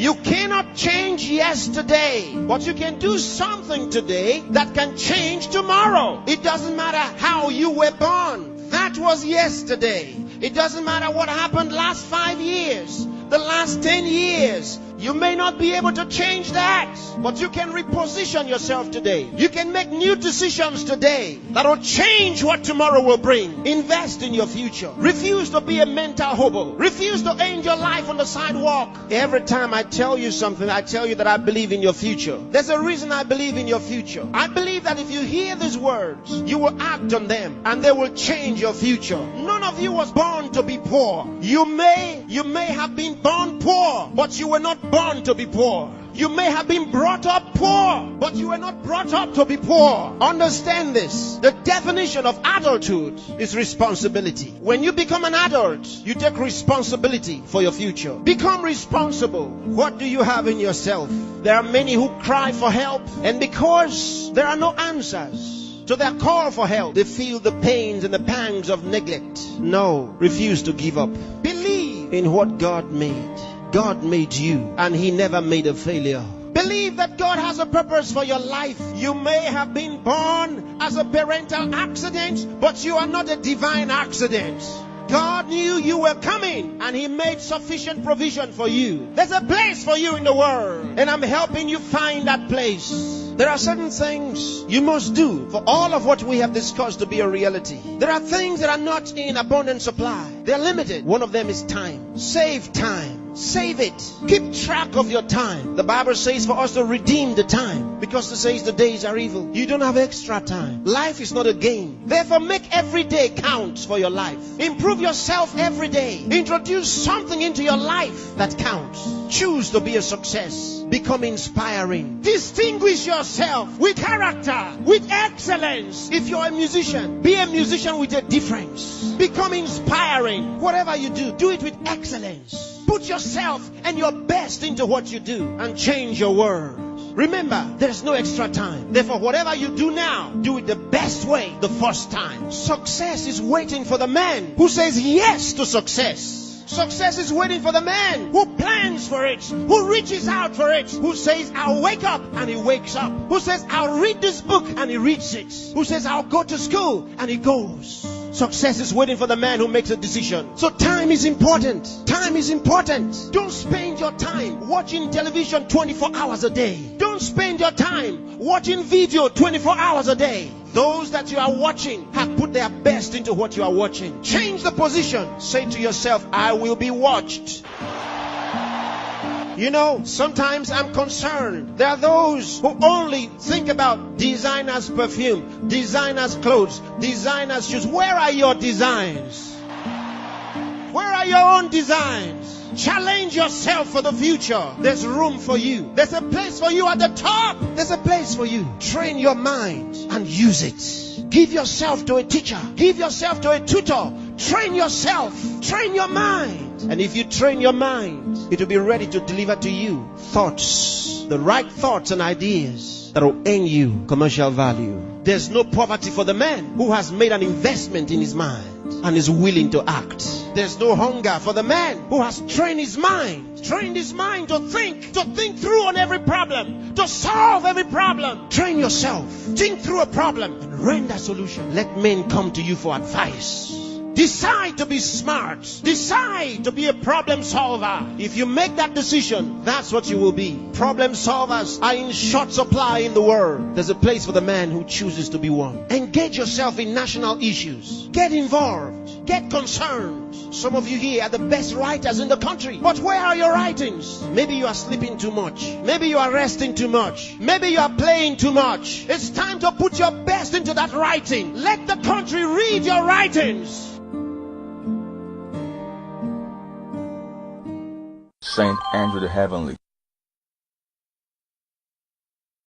You cannot change yesterday, but you can do something today that can change tomorrow. It doesn't matter how you were born. That was yesterday. It doesn't matter what happened last 5 years, the last 10 years. You may not be able to change that, but you can reposition yourself today. You can make new decisions today that will change what tomorrow will bring. Invest in your future. Refuse to be a mental hobo. Refuse to end your life on the sidewalk. Every time I tell you something, I tell you that I believe in your future. There's a reason I believe in your future. I believe that if you hear these words, you will act on them and they will change your future. None of you was born to be poor. You may have been born poor, but you were not born to be poor. You may have been brought up poor, but you were not brought up to be poor. Understand this. The definition of adulthood is responsibility. When you become an adult, you take responsibility for your future. Become responsible. What do you have in yourself? There are many who cry for help, and because there are no answers to their call for help, they feel the pains and the pangs of neglect. No, refuse to give up. Believe in what God made. God made you, and He never made a failure. Believe that God has a purpose for your life. You may have been born as a parental accident, but you are not a divine accident. God knew you were coming, and He made sufficient provision for you. There's a place for you in the world, and I'm helping you find that place. There are certain things you must do for all of what we have discussed to be a reality. There are things that are not in abundant supply. They're limited. One of them is time. Save time. Save it. Keep track of your time. The Bible says for us to redeem the time, because it says the days are evil. You don't have extra time. Life is not a game. Therefore, make every day count for your life. Improve yourself every day. Introduce something into your life that counts. Choose to be a success. Become inspiring. Distinguish yourself with character, with excellence. If you're a musician, be a musician with a difference. Become inspiring. Whatever you do, do it with excellence. Put yourself and your best into what you do and change your world. Remember, there's no extra time. Therefore, whatever you do now, do it the best way the first time. Success is waiting for the man who says yes to success. Success is waiting for the man who plans for it, who reaches out for it, who says, I'll wake up, and he wakes up, who says, I'll read this book, and he reads it, who says, I'll go to school, and he goes. Success is waiting for the man who makes a decision. So time is important. Time is important. Don't spend your time watching television 24 hours a day. Don't spend your time watching video 24 hours a day. Those that you are watching have put their best into what you are watching. Change the position. Say to yourself, I will be watched. You know, sometimes I'm concerned. There are those who only think about designers' perfume, designers' clothes, designers' shoes. Where are your designs? Where are your own designs? Challenge yourself for the future. There's room for you. There's a place for you at the top. There's a place for you. Train your mind and use it. Give yourself to a teacher. Give yourself to a tutor. Train yourself. Train your mind. And if you train your mind, it will be ready to deliver to you thoughts, the right thoughts and ideas that will earn you commercial value. There's no poverty for the man who has made an investment in his mind and is willing to act. There's no hunger for the man who has trained his mind to think through on every problem, to solve every problem. Train yourself. Think through a problem and render a solution. Let men come to you for advice. Decide to be smart. Decide to be a problem solver. If you make that decision, that's what you will be. Problem solvers are in short supply in the world. There's a place for the man who chooses to be one. Engage yourself in national issues. Get involved. Get concerned. Some of you here are the best writers in the country. But where are your writings? Maybe you are sleeping too much. Maybe you are resting too much. Maybe you are playing too much. It's time to put your best into that writing. Let the country read your writings. Saint Andrew the Heavenly.